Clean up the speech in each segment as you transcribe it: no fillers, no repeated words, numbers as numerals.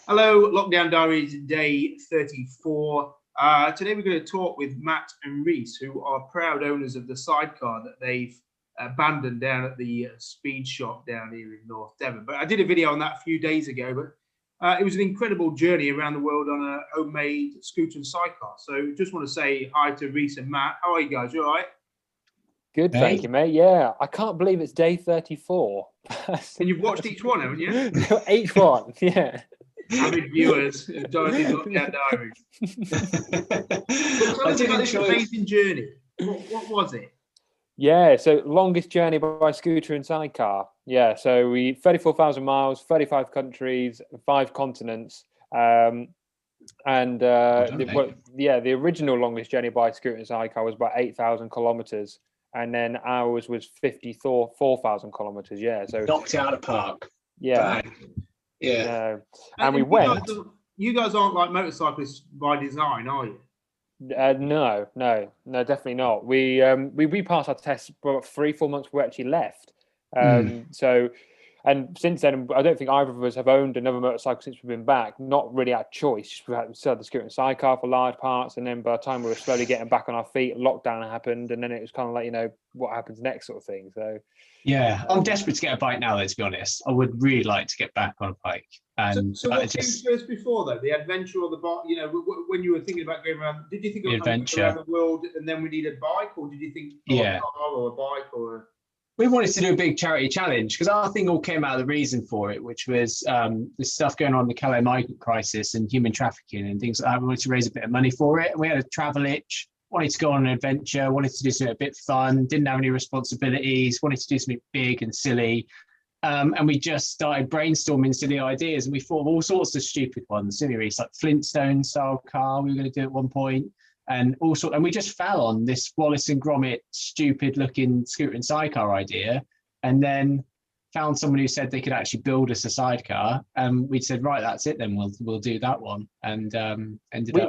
Hello, Lockdown Diaries, day 34. Today we're going to talk with Matt and Reece, who are proud owners of the sidecar that they've abandoned down at the speed shop down here in North Devon. But I did a video on that a few days ago, but it was an incredible journey around the world on a homemade scooter and sidecar. So just want to say hi to Reece and Matt. How are you guys? You all right? Good, thank you, mate. Yeah, I can't believe it's day 34. And you've watched each one, haven't you? Each one, yeah. Avid viewers of Dorothy's Lockdown Diaries. Tell us about this amazing journey. What was it? Yeah, so longest journey by scooter and sidecar. Yeah, so we 34,000 miles, 35 countries, 5 continents. The original longest journey by scooter and sidecar was about 8,000 kilometers. And then ours was 54,000 kilometers. Yeah, so knocked out of the park. Yeah. Bang. Yeah. And we went. You guys aren't like motorcyclists by design, are you? No, definitely not. We passed our tests for 3-4 months before we actually left. And since then, I don't think either of us have owned another motorcycle since we've been back. Not really our choice. We had to the scooter and sidecar for large parts, and then by the time we were slowly getting back on our feet, lockdown happened, and then it was kind of like, what happens next sort of thing. So yeah, I'm desperate to get a bike now, though, to be honest. I would really like to get back on a bike. And so what came first before, though? The adventure or the bike? When you were thinking about going around, did you think of adventure around the world and then we need a bike, or did you think a car or a bike or We wanted to do a big charity challenge because our thing all came out of the reason for it, which was this stuff going on in the Calais migrant crisis and human trafficking and things like that. We wanted to raise a bit of money for it. And we had a travel itch, wanted to go on an adventure, wanted to do something a bit fun, didn't have any responsibilities, wanted to do something big and silly. And we just started brainstorming silly ideas, and we thought of all sorts of stupid ones, silly race, like Flintstone style car we were going to do at one point. And also, and we just fell on this Wallace and Gromit stupid looking scooter and sidecar idea, and then found someone who said they could actually build us a sidecar. And we said, right, that's it then, we'll do that one. And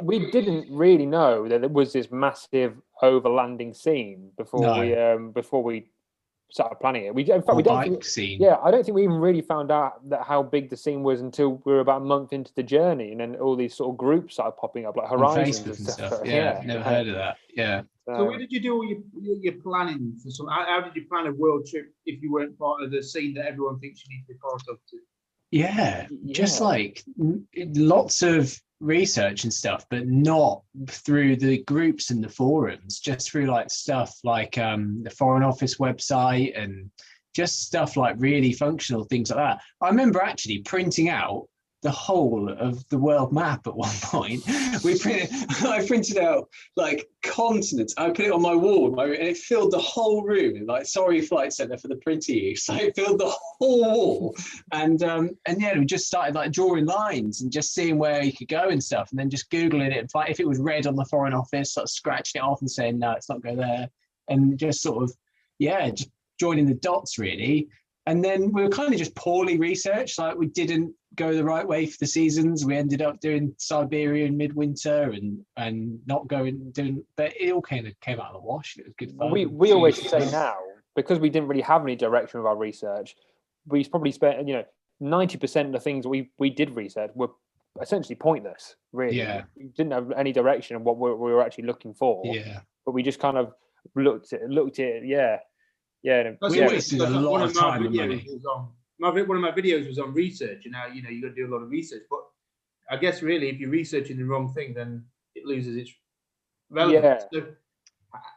we didn't really know that there was this massive overlanding scene before we started planning it. I don't think we even really found out that how big the scene was until we were about a month into the journey, and then all these sort of groups started popping up, like Horizons and stuff. Never heard of that. Yeah. So where did you do all your planning for some? How did you plan a world trip if you weren't part of the scene that everyone thinks you need to be part of? Just like lots of research and stuff, but not through the groups and the forums, just through like stuff like the Foreign Office website and just stuff like really functional things like that. I remember actually printing out the whole of the world map at one point. I printed out like continents. I put it on my wall, and it filled the whole room. Like, sorry, Flight Centre for the printing use. So it filled the whole wall, and we just started like drawing lines and just seeing where you could go and stuff, and then just googling it and find if it was red on the Foreign Office, sort of scratching it off and saying no, it's not go there, and just sort of just joining the dots really. And then we were kind of just poorly researched, like we didn't go the right way for the seasons. We ended up doing Siberia in midwinter and not doing, but it all kind of came out of the wash. It was good fun. We always say now, because we didn't really have any direction with our research, we probably spent 90% of the things we did research were essentially pointless, really. Yeah. We didn't have any direction on what we were actually looking for. Yeah. But we just kind of looked at it. Yeah. We wasted a lot of time and money. One of my videos was on research, and now you got to do a lot of research. But I guess really, if you're researching the wrong thing, then it loses its relevance. Yeah, so,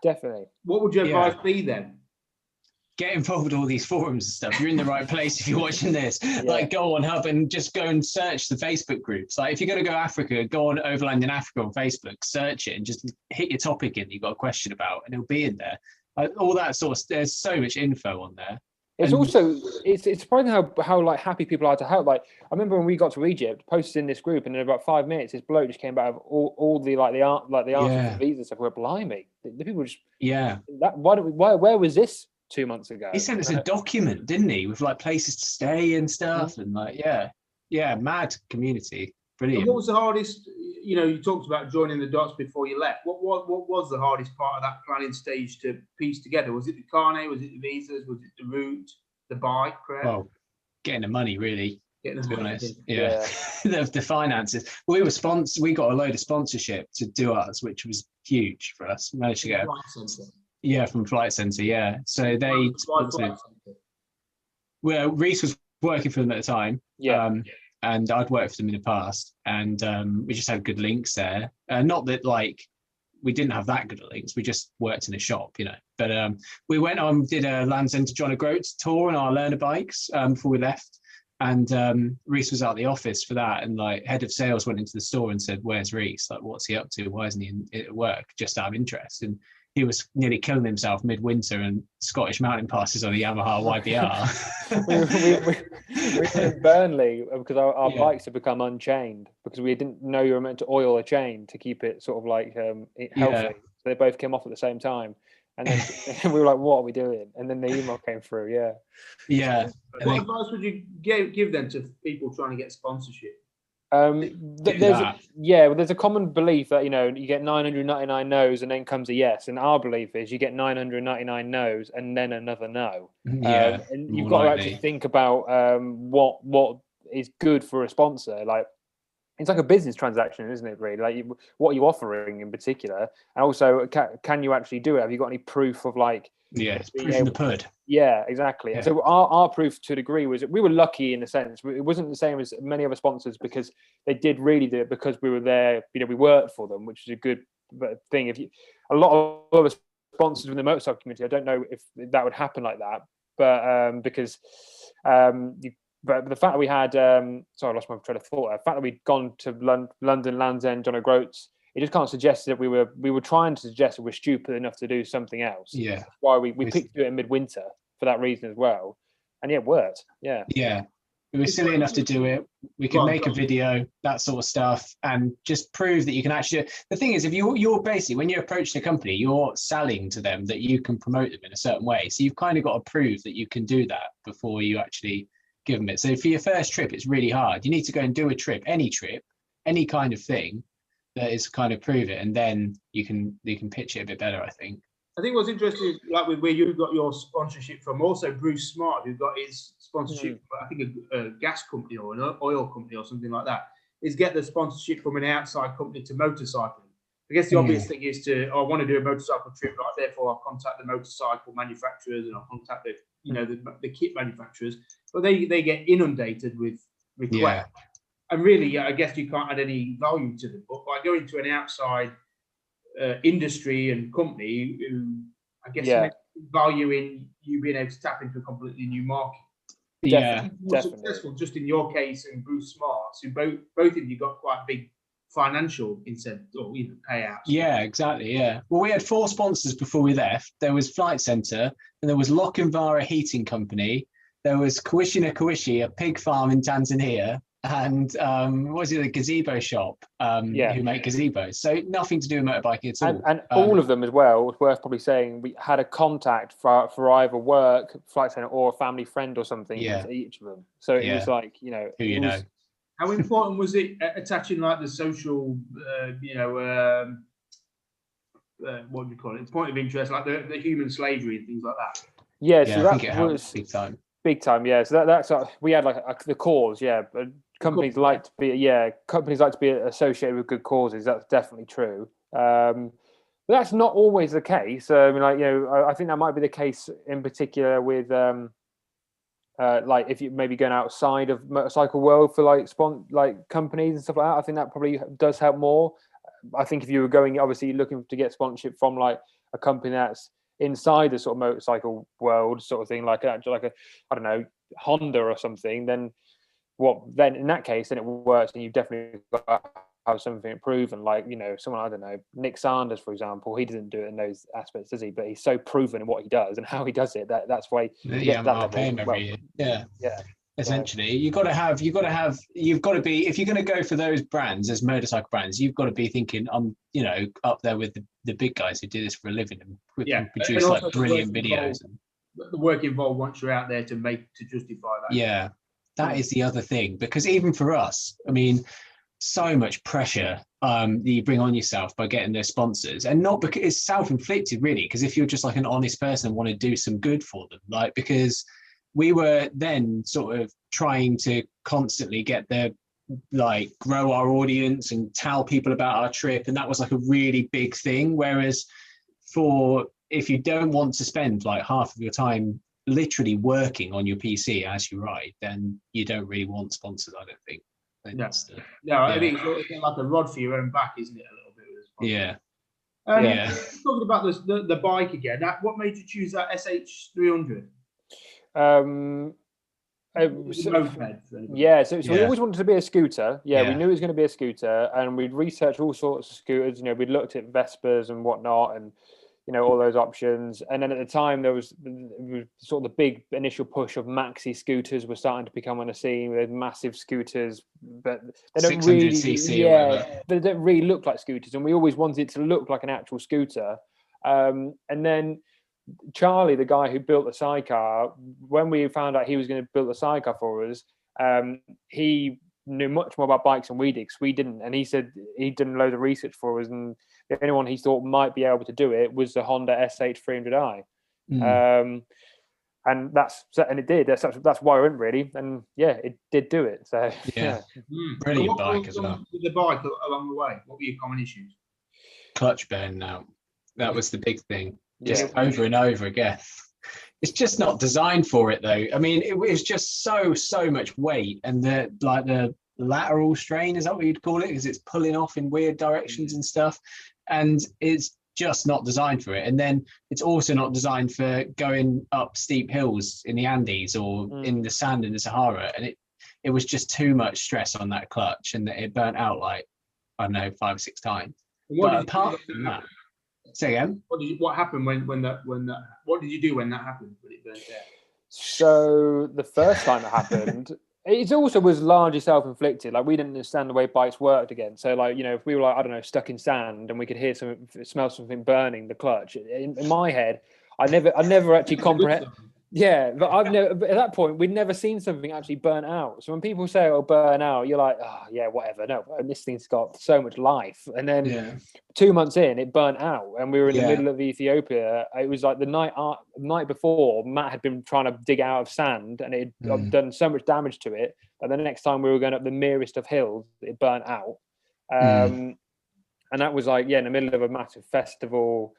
definitely. What would your advice be then? Get involved with all these forums and stuff. You're in the right place if you're watching this. Like, go on Hub and just go and search the Facebook groups. Like, if you're going to go Africa, go on Overlanding Africa on Facebook, search it, and just hit your topic in that you've got a question about, and it'll be in there. All that sort of, there's so much info on there. It's also it's surprising how like happy people are to help. Like, I remember when we got to Egypt, posted in this group, and in about 5 minutes, this bloke just came back with all the answers to visa stuff. We're blimey, the people just where was this 2 months ago? He sent us a document, didn't he, with like places to stay and stuff, and like mad community. Brilliant. And what was the hardest? You talked about joining the dots before you left. What was the hardest part of that planning stage to piece together? Was it the carnet? Was it the visas? Was it the route? The bike? Well, getting the money really. To be honest, yeah. The finances. We got a load of sponsorship to do ours, which was huge for us. We managed to get from Flight Centre, yeah. So they sponsored. Well, Reece was working for them at the time. Yeah. And I'd worked for them in the past, and we just had good links there. Not that like we didn't have that good at links, we just worked in a shop, you know. But we went on, did a Land's End to John O'Groats tour on our learner bikes before we left. And Reece was at the office for that, and like head of sales went into the store and said, "Where's Reece? Like, what's he up to? Why isn't he at work?" Just out of interest. And he was nearly killing himself midwinter and Scottish mountain passes on a Yamaha YBR. we were in Burnley because our bikes had become unchained because we didn't know you were meant to oil a chain to keep it sort of like healthy. So they both came off at the same time. And then we were like, "What are we doing?" And then the email came through. Yeah. What advice would you give them to people trying to get sponsorship? There's a common belief that you get 999 no's and then comes a yes, and our belief is you get 999 no's and then another no. And you've got to actually think about what is good for a sponsor. Like, it's like a business transaction, isn't it? Really, like what are you offering in particular, and also can you actually do it? Have you got any proof of like? It's proof in the pud. Yeah, exactly. Yeah. So our proof to a degree was that we were lucky in a sense. It wasn't the same as many other sponsors because they did really do it because we were there. We worked for them, which is a good thing. A lot of other sponsors in the motorcycle community, I don't know if that would happen like that, but But the fact that we had, sorry, I lost my train of thought. The fact that we'd gone to London, Land's End, John O'Groats, it just can't suggest that we were trying to suggest that we're stupid enough to do something else. Yeah, that's why we picked to do it in midwinter for that reason as well, and it worked. Yeah, we were silly enough to do it. We could make a video, that sort of stuff, and just prove that you can actually. The thing is, if you're basically when you approach the company, you're selling to them that you can promote them in a certain way. So you've kind of got to prove that you can do that before you actually give them it. So for your first trip, it's really hard. You need to go and do a trip, any kind of thing that is kind of prove it, and then you can pitch it a bit better, I think. I think what's interesting, like with where you got your sponsorship from, also Bruce Smart, who got his sponsorship, I think a gas company or an oil company or something like that, is get the sponsorship from an outside company to motorcycling. I guess the obvious thing is I want to do a motorcycle trip, right? Therefore, I'll contact the motorcycle manufacturers and I'll contact the kit manufacturers, but they get inundated with requests. Yeah. And really, I guess you can't add any value to them. But by going to an outside industry and company who, I guess, value in you being able to tap into a completely new market. More successful, just in your case and Bruce Smart, who both of you got quite big financial incentives or even payouts. Yeah, exactly. Yeah. Well, we had 4 sponsors before we left. There was Flight Centre, and there was Lochinvar Heating Company. There was Kawishi, a pig farm in Tanzania, and the gazebo shop who make gazebos. So nothing to do with motorbiking at all. And all of them as well, it's worth probably saying, we had a contact for either work, Flight Centre, or a family friend or something to each of them. So it was like, who you know. How important was it attaching like the social, what do you call it? Point of interest, like the human slavery and things like that. Yeah, so I think it was big time. Big time, yeah. So that's we had like the cause, but companies like to be associated with good causes. That's definitely true. But that's not always the case. I mean, I think that might be the case in particular with like if you maybe going outside of motorcycle world for like companies and stuff like that. I think that probably does help more. I think if you were going, obviously looking to get sponsorship from like a company that's inside the sort of motorcycle world sort of thing, like a I don't know, Honda or something, then in that case then it works, and you definitely got to have something proven, like someone, I don't know, Nick Sanders for example. He doesn't do it in those aspects, does he? But he's so proven in what he does and how he does it, that's why I'll pay him every year. Essentially, you've got to be, if you're going to go for those brands as motorcycle brands, you've got to be thinking, I'm up there with the big guys who do this for a living and can produce like brilliant videos. The work involved once you're out there to justify that. Yeah, that is the other thing, because even for us, I mean, so much pressure that you bring on yourself by getting those sponsors, and not because it's self-inflicted really, because if you're just like an honest person and want to do some good for them, like, because we were then sort of trying to constantly get grow our audience and tell people about our trip, and that was like a really big thing. Whereas if you don't want to spend like half of your time literally working on your PC as you ride, then you don't really want sponsors, I don't think. I think it's like a rod for your own back, isn't it? A little bit. Yeah. Talking about the bike again, what made you choose that SH300? So we always wanted to be a scooter. We knew it was going to be a scooter, and we'd researched all sorts of scooters. We'd looked at Vespas and whatnot, and all those options. And then at the time, there was sort of the big initial push of maxi scooters were starting to become on the scene with massive scooters, but they don't really, they don't really look like scooters. And we always wanted it to look like an actual scooter. And then Charlie, the guy who built the sidecar, when we found out he was going to build the sidecar for us, he knew much more about bikes than we did, because we didn't. And he said he'd done loads of research for us, and the only one he thought might be able to do it was the Honda SH300i. And it did. That's why I went, really. And it did do it. So brilliant bike as well. With the bike along the way, what were your common issues? Clutch burn out. That was the big thing. Just over and over again. It's just not designed for it, though. I mean, it was just so much weight, and the lateral strain, is that what you'd call it? Because it's pulling off in weird directions and stuff, and it's just not designed for it. And then it's also not designed for going up steep hills in the Andes or in the sand in the Sahara. And it was just too much stress on that clutch, and it burnt out like, I don't know, 5 or 6 times. But apart from that, say again. What happened when that? What did you do when that happened? When it burnt out? So the first time it happened, it also was largely self-inflicted. Like, we didn't understand the way bikes worked again. So, like, if we were like, I don't know, stuck in sand and we could smell something burning the clutch. In my head, I never actually comprehend. Yeah, but at that point, we'd never seen something actually burn out. So when people say it'll burn out, you're like, oh yeah, whatever. No, this thing's got so much life. And then 2 months in, it burnt out, and we were in the middle of Ethiopia. It was like the night before, Matt had been trying to dig out of sand, and it had done so much damage to it that the next time we were going up the nearest of hills, it burnt out. And that was like, in the middle of a massive festival,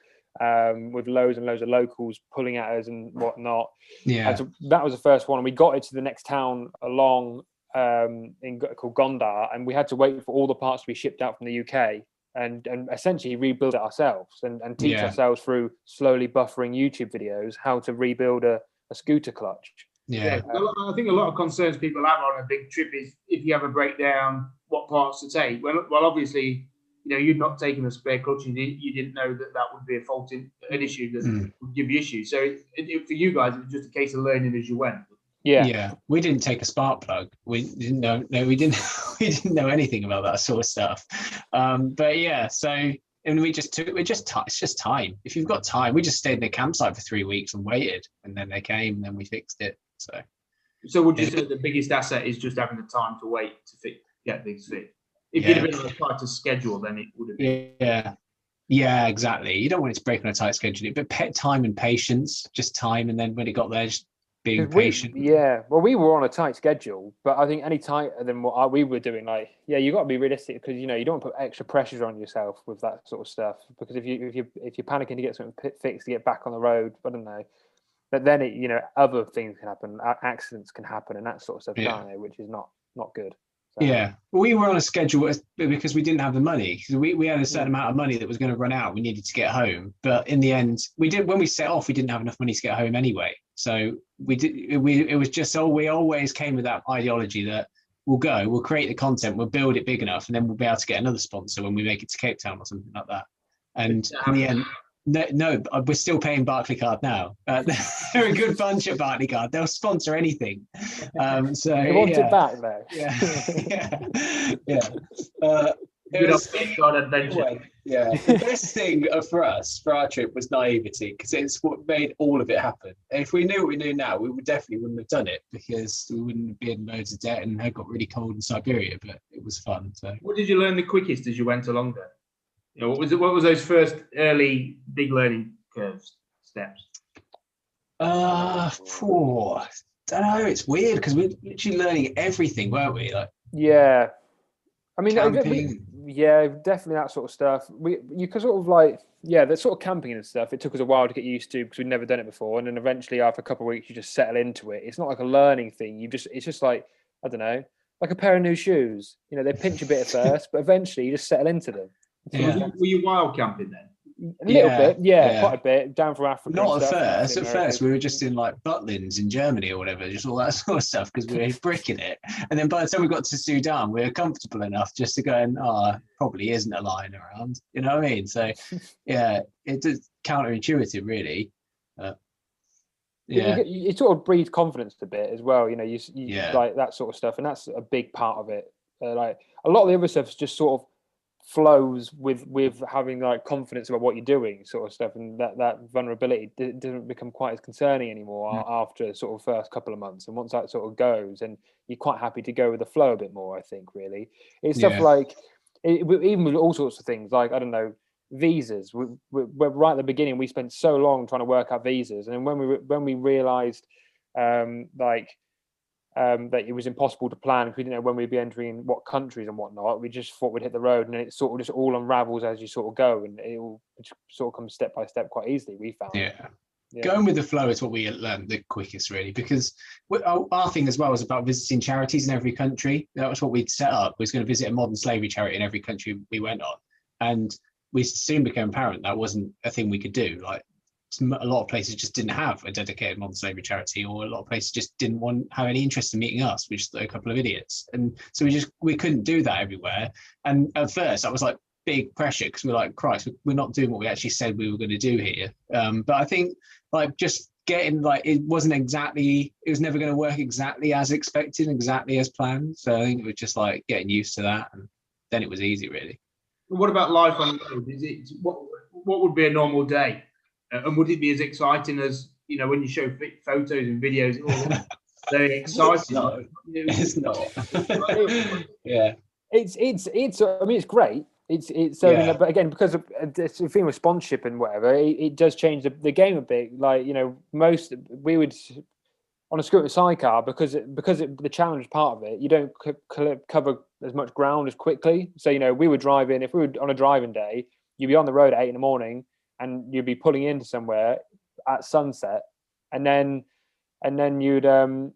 with loads and loads of locals pulling at us and whatnot. And so that was the first one. And we got it to the next town along called Gondar, and we had to wait for all the parts to be shipped out from the UK and essentially rebuild it ourselves and teach ourselves through slowly buffering YouTube videos how to rebuild a scooter clutch. I think a lot of concerns people have on a big trip is, if you have a breakdown, what parts to take. Well, obviously, you'd not taken a spare clutch, and you didn't know that would be an issue that would give you issues. So for you guys, it was just a case of learning as you went. We didn't take a spark plug. We didn't know. No, we didn't. We didn't know anything about that sort of stuff. And it's just time. If you've got time, we just stayed in the campsite for 3 weeks and waited, and then they came, and then we fixed it. So would you say the biggest asset is just having the time to wait to get things fixed? If you'd have been on a tighter schedule, then it would have been. Yeah, exactly. You don't want it to break on a tight schedule, but time and patience, just time. And then when it got there, just being patient. Well, we were on a tight schedule, but I think any tighter than what we were doing, you got to be realistic, because you don't want to put extra pressure on yourself with that sort of stuff. Because if you're panicking to get something fixed to get back on the road, I don't know. But then other things can happen, accidents can happen, and that sort of stuff, can't they? Which is not good. So. We were on a schedule because we didn't have the money. We had a certain amount of money that was going to run out. We needed to get home, but in the end, when we set off, we didn't have enough money to get home anyway. So it was just we always came with that ideology that we'll create the content, we'll build it big enough, and then we'll be able to get another sponsor when we make it to Cape Town or something like that. And in the end, no, we're still paying Barclaycard now. They're a good bunch at Barclaycard. They'll sponsor anything. So they want it back though. It was adventure. The best thing for our trip was Naivety, because it's what made all of it happen. If we knew what we knew now, we wouldn't have done it, because we wouldn't have been in loads of debt and had got really cold in Siberia. But it was fun. So, what did you learn the quickest as you went along there? What was those first early big learning steps? don't know. It's weird because we're literally learning everything, weren't we? Like, yeah. I mean, camping. yeah, definitely that sort of stuff. You could sort of like, yeah, that sort of camping and stuff. It took us a while to get used to because we'd never done it before, and then eventually after a couple of weeks, you just settle into it. It's not like a learning thing. It's just like, I don't know, like a pair of new shoes. You know, they pinch a bit at first, but eventually you just settle into them. Yeah. Were you wild camping then? A little bit, yeah, quite a bit. Down from Africa. Not and stuff, at first. At first, we were just in like Butlins in Germany or whatever, just all that sort of stuff because we were bricking it. And then by the time we got to Sudan, we were comfortable enough just to go and probably isn't a lion around. You know what I mean? So yeah, it's counterintuitive, really. Yeah, it sort of breeds confidence a bit as well. You know, you like that sort of stuff, and that's a big part of it. Like a lot of the other stuff is just sort of flows with having like confidence about what you're doing, sort of stuff, and that vulnerability doesn't become quite as concerning anymore after sort of first couple of months. And once that sort of goes, and you're quite happy to go with the flow a bit more. I think really, it's stuff like even with all sorts of things, like I don't know, visas. We're right at the beginning. We spent so long trying to work out visas, and when we realised that it was impossible to plan because we didn't know when we'd be entering what countries and whatnot. We just thought we'd hit the road, and it sort of just all unravels as you sort of go, and it all sort of comes step by step quite easily. We found. Yeah. Going with the flow is what we learned the quickest, really, because our thing as well was about visiting charities in every country. That was what we'd set up. We was going to visit a modern slavery charity in every country we went on, and we soon became apparent that wasn't a thing we could do. Like, a lot of places just didn't have a dedicated modern slavery charity, or a lot of places just didn't have any interest in meeting us. We're just a couple of idiots, and so we couldn't do that everywhere. And at first, that was like big pressure because we're like, Christ, we're not doing what we actually said we were going to do here. But I think like just getting like it was never going to work exactly as expected, exactly as planned. So I think it was just like getting used to that, and then it was easy, really. What about life on the road? Is it what would be a normal day? And would it be as exciting as, you know, when you show photos and videos? Very exciting. It's not. Yeah. It's. I mean, it's great. It's. I mean, but again, because of it's a thing with sponsorship and whatever, it does change the game a bit. Like, you know, we would on a scooter sidecar because the challenge part of it, you don't cover as much ground as quickly. So, you know, we were driving. If we were on a driving day, you'd be on the road at 8 a.m. and you'd be pulling into somewhere at sunset, and then you'd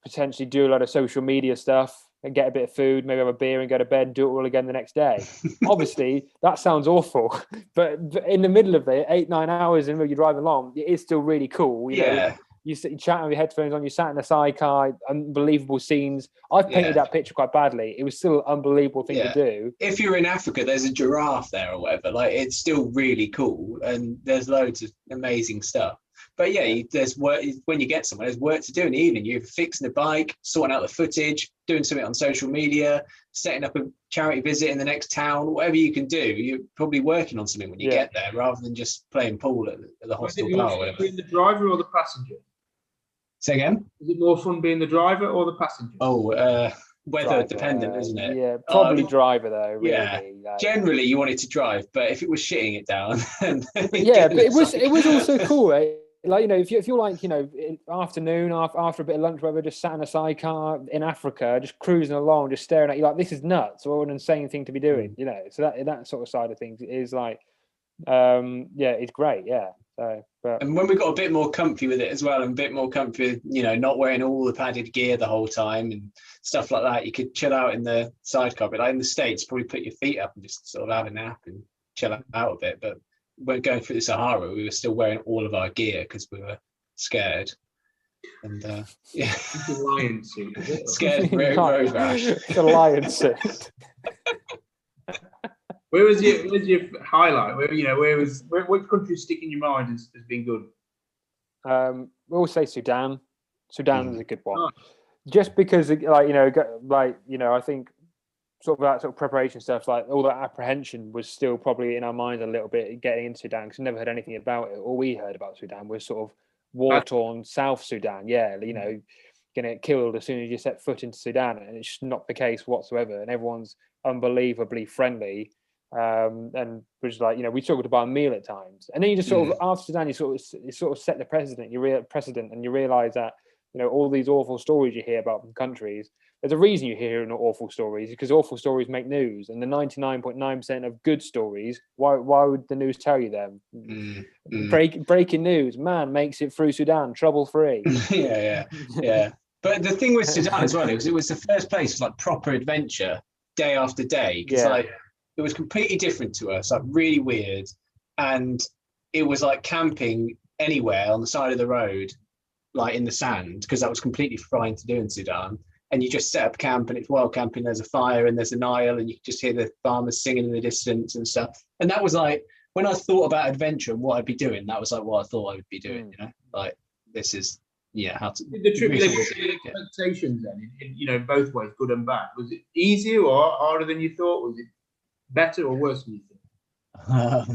potentially do a lot of social media stuff and get a bit of food, maybe have a beer and go to bed and do it all again the next day. Obviously, that sounds awful, but in the middle of it, 8-9 hours and you're driving along, it is still really cool. You know, you sit chatting with your headphones on, you sat in a sidecar, unbelievable scenes. I've painted that picture quite badly. It was still an unbelievable thing to do. If you're in Africa, there's a giraffe there or whatever. Like, it's still really cool, and there's loads of amazing stuff. But yeah, there's work when you get somewhere. There's work to do in the evening. You're fixing the bike, sorting out the footage, doing something on social media, setting up a charity visit in the next town. Whatever you can do, you're probably working on something when you get there, rather than just playing pool at the hostel bar or whatever. Being the driver or the passenger? Say again? Is it more fun being the driver or the passenger? Weather driver, dependent, isn't it? Yeah, probably driver though. Really. Yeah, generally you wanted to drive, but if it was shitting it down, but it was also cool, right? Like, you know, if you're like, you know, afternoon after a bit of lunch, whatever, just sat in a sidecar in Africa, just cruising along, just staring at you like, this is nuts, or an insane thing to be doing, you know. So that sort of side of things is like, it's great, yeah. So, and when we got a bit more comfy with it as well, and a bit more comfy, you know, not wearing all the padded gear the whole time and stuff like that, you could chill out in the sidecar. But like in the States, probably put your feet up and just sort of have a nap and chill out a bit. But when going through the Sahara, we were still wearing all of our gear because we were scared. And it's a lion suit. Scared road rash. It's a lion suit. Where was your highlight? Which country stick in your mind has been good? We always say Sudan. Sudan is a good one, just because, I think sort of that sort of preparation stuff, like all that apprehension was still probably in our minds a little bit getting into Sudan, because we never heard anything about it. All we heard about Sudan was sort of war-torn South Sudan. Yeah, you know, going to get killed as soon as you set foot into Sudan, and it's just not the case whatsoever. And everyone's unbelievably friendly. And was like, you know, we struggled to buy a meal at times, and then you just sort of after Sudan, you sort of set the precedent. And you realize that all these awful stories you hear about from countries. There's a reason you hear awful stories, because awful stories make news, and the 99.9% of good stories, why would the news tell you them? Breaking news, man makes it through Sudan trouble free. yeah. But the thing with Sudan as well, it was the first place was like proper adventure day after day, because like it was completely different to us, like really weird, and it was like camping anywhere on the side of the road, like in the sand, because that was completely fine to do in Sudan. And you just set up camp, and it's wild camping. There's a fire and there's a Nile, and you can just hear the farmers singing in the distance and stuff. And that was like, when I thought about adventure and what I'd be doing, that was like what I thought I would be doing. Like this is how to. The trip, expectations then, in both ways, good and bad. Was it easier or harder than you thought? Was it better or worse than you thought?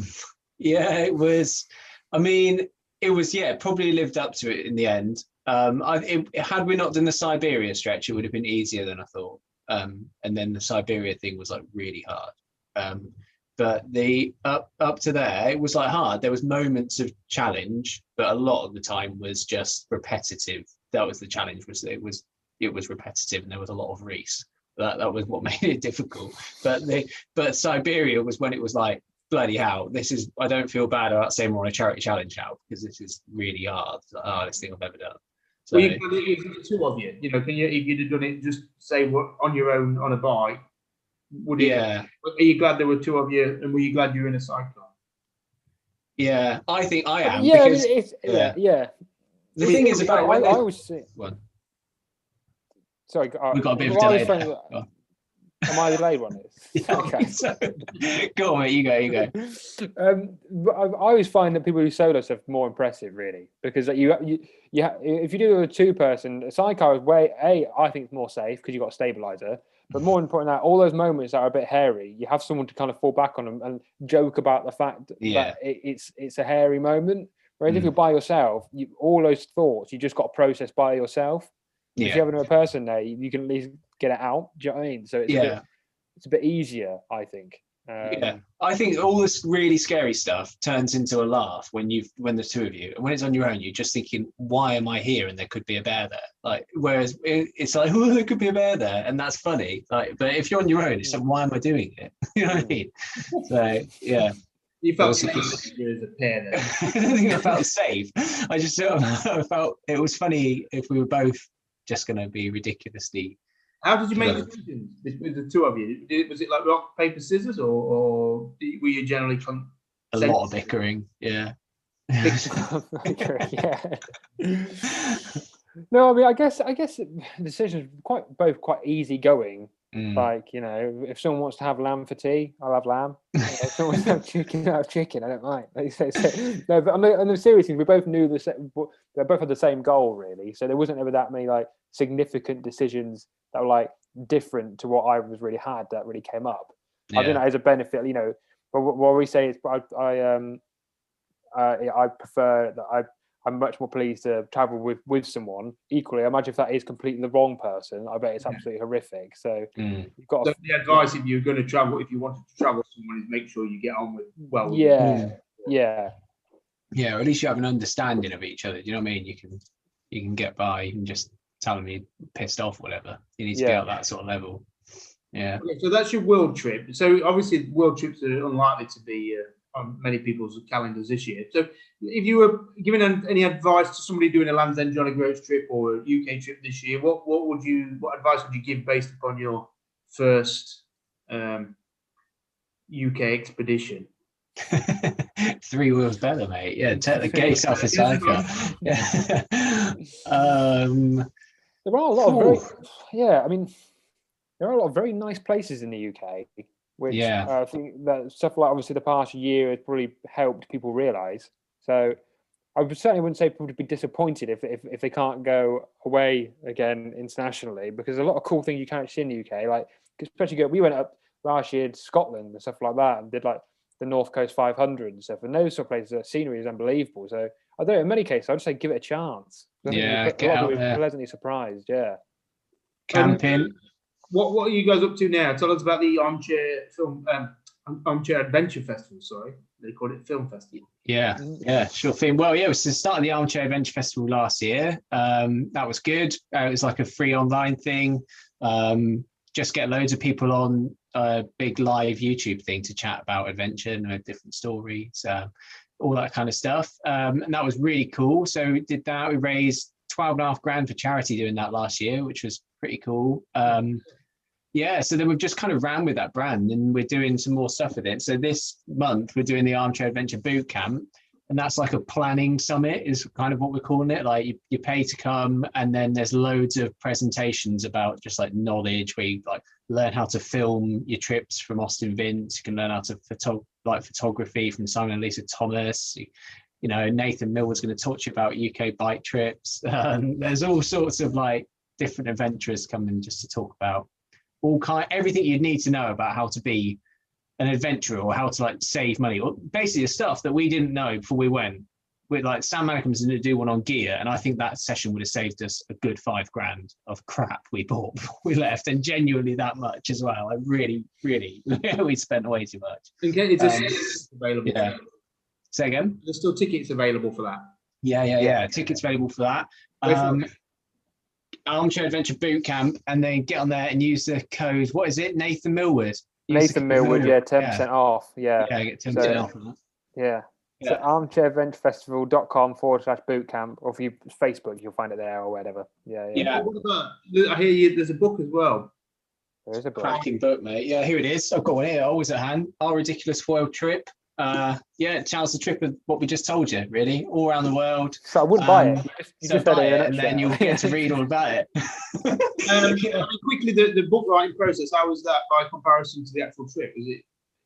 It was. I mean, it was probably lived up to it in the end. Had we not done the Siberia stretch, it would have been easier than I thought. And then the Siberia thing was like really hard. But the up to there, it was like hard. There was moments of challenge, but a lot of the time was just repetitive. That was the challenge. It was repetitive, and there was a lot of Reece. That was what made it difficult. But Siberia was when it was like, bloody hell, I don't feel bad about saying we're on a charity challenge now, because this is really hard. It's the hardest thing I've ever done. So, well, the two of you, if you'd have done it just say on your own on a bike, would it? Yeah. Are you glad there were two of you, and were you glad you were in a sidecar? Yeah, I think I am. Yeah, because, The thing is about I always see. One. Sorry, we've got a bit of a delay. Am I the delayed one? Okay. So, go on, mate. You go. I always find that people who solo stuff more impressive, really, because if you do a two-person, a sidecar is I think it's more safe because you've got a stabilizer. But more important than that, all those moments that are a bit hairy, you have someone to kind of fall back on and joke about the fact that it's a hairy moment. Whereas if you're by yourself, all those thoughts you just got to process by yourself. If you have another person there, you can at least get it out. Do you know what I mean? So it's a bit easier, I think. I think all this really scary stuff turns into a laugh when there's two of you, and when it's on your own, you're just thinking, "Why am I here?" And there could be a bear there. Like, whereas it's like, "Oh, there could be a bear there," and that's funny. Like, but if you're on your own, it's like, "Why am I doing it?" You know what I mean? So you felt safe as a pair there. I don't think I felt safe. I just I felt it was funny if we were both just going to be ridiculously. How did you make decisions with the two of you? Was it like rock, paper, scissors, or were you generally a lot of bickering? Yeah. No, I mean, I guess the decisions both quite easy going. Like, if someone wants to have lamb for tea, I'll have lamb. If someone wants to have chicken, I'll have chicken. I don't mind. No, but on the serious thing, we both knew they both had the same goal, really. So there wasn't ever that many like significant decisions that were like different to what I was really had that really came up. I think that is a benefit, But what we say is, I prefer that I'm much more pleased to travel with someone. Equally, I imagine if that is completely the wrong person, I bet it's absolutely horrific. So you've got. So the advice if you're going to travel, if you wanted to travel with someone, is make sure you get on with well. Yeah. Or at least you have an understanding of each other. Do you know what I mean? You can get by. You can just tell them you're pissed off, or whatever. You need to be at that sort of level. Yeah. Okay, so that's your world trip. So obviously, world trips are unlikely to be on many people's calendars this year. So if you were giving any advice to somebody doing a Land's End John O'Groats trip or a UK trip this year, what advice would you give based upon your first UK expedition? 3 wheels better, mate. Yeah, take the gates off a sidecar. Yeah. There are a lot of there are a lot of very nice places in the UK, which I think that stuff like obviously the past year has probably helped people realise. So I certainly wouldn't say people would be disappointed if they can't go away again internationally, because there's a lot of cool things you can't see in the UK. Like especially we went up last year to Scotland and stuff like that, and did like the North Coast 500 and stuff. And those sort of places, the scenery is unbelievable. So I don't know. In many cases, I'd just say give it a chance. Get out there. Pleasantly surprised. Yeah. Camping. What are you guys up to now? Tell us about the Armchair film Armchair Adventure Festival, sorry. They called it Film Festival. Yeah, sure thing. Well, it was the start of the Armchair Adventure Festival last year. That was good. It was like a free online thing. Just get loads of people on a big live YouTube thing to chat about adventure and different stories, all that kind of stuff. And that was really cool. So we did that. We raised 12.5 grand for charity doing that last year, which was pretty cool. So then we've just kind of ran with that brand and we're doing some more stuff with it. So this month we're doing the Armchair Adventure Boot Camp, and that's like a planning summit is kind of what we're calling it. Like you pay to come, and then there's loads of presentations about just like knowledge where you like learn how to film your trips from Austin Vince. You can learn how to photography from Simon and Lisa Thomas. You know, Nathan Miller's going to talk to you about UK bike trips. There's all sorts of like different adventurers coming just to talk about everything you'd need to know about how to be an adventurer or how to like save money, or basically the stuff that we didn't know before we went. With like Sam Manicom's going to do one on gear, and I think that session would have saved us a good 5 grand of crap we bought before we left, and genuinely that much as well. I really we spent way too much. Okay, it's tickets available. Yeah. Say again? There's still tickets available for that. Yeah. Tickets available for that. Armchair Adventure Boot Camp, and then get on there and use the code. What is it? Nathan Millward. Nathan Millward, 10% off. Yeah, get 10% off of that. Yeah. So armchairadventurefestival.com/bootcamp, or if you Facebook, you'll find it there or whatever. Yeah. What about, I hear there's a book as well. There is a book. Cracking book, mate. Yeah, here it is. I've got one here, always at hand. Our Ridiculous Foiled Trip. It tells the trip of what we just told you, really, all around the world. So I wouldn't buy it. You just buy it, and then you'll get to read all about it. Quickly, the book writing process, how was that by comparison to the actual trip?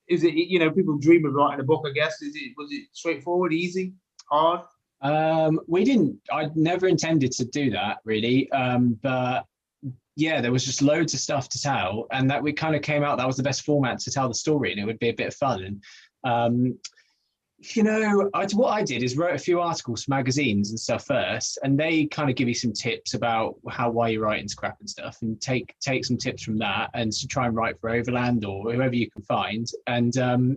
Is it people dream of writing a book, I guess. Was it straightforward, easy, hard? I'd never intended to do that, really. But yeah, there was just loads of stuff to tell, and that we kind of came out, that was the best format to tell the story, and it would be a bit of fun. And what I did is wrote a few articles for magazines and stuff first, and they kind of give you some tips about why you're writing scrap and stuff, and take some tips from that and to try and write for Overland or whoever you can find. And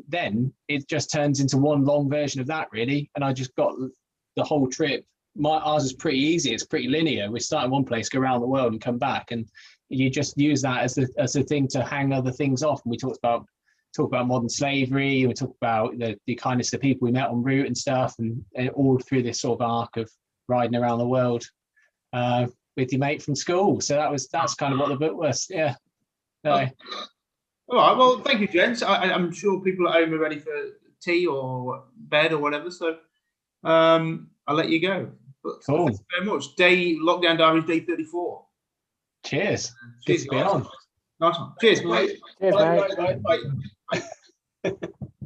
then it just turns into one long version of that, really. And I just got the whole trip. Ours is pretty easy. It's pretty linear. We start in one place, go around the world and come back, and you just use that as a thing to hang other things off. And we talk about modern slavery, and we talk about the kindness of the people we met en route and stuff, and all through this sort of arc of riding around the world with your mate from school. So that's kind of what the book was. Yeah. All right. Well, thank you, gents. I'm sure people at home are ready for tea or bed or whatever. So I'll let you go. But cool. Thank you very much. Lockdown Diaries, day 34. Cheers. Good to be on. Nice one. Cheers, mate. Cheers, mate. Bye.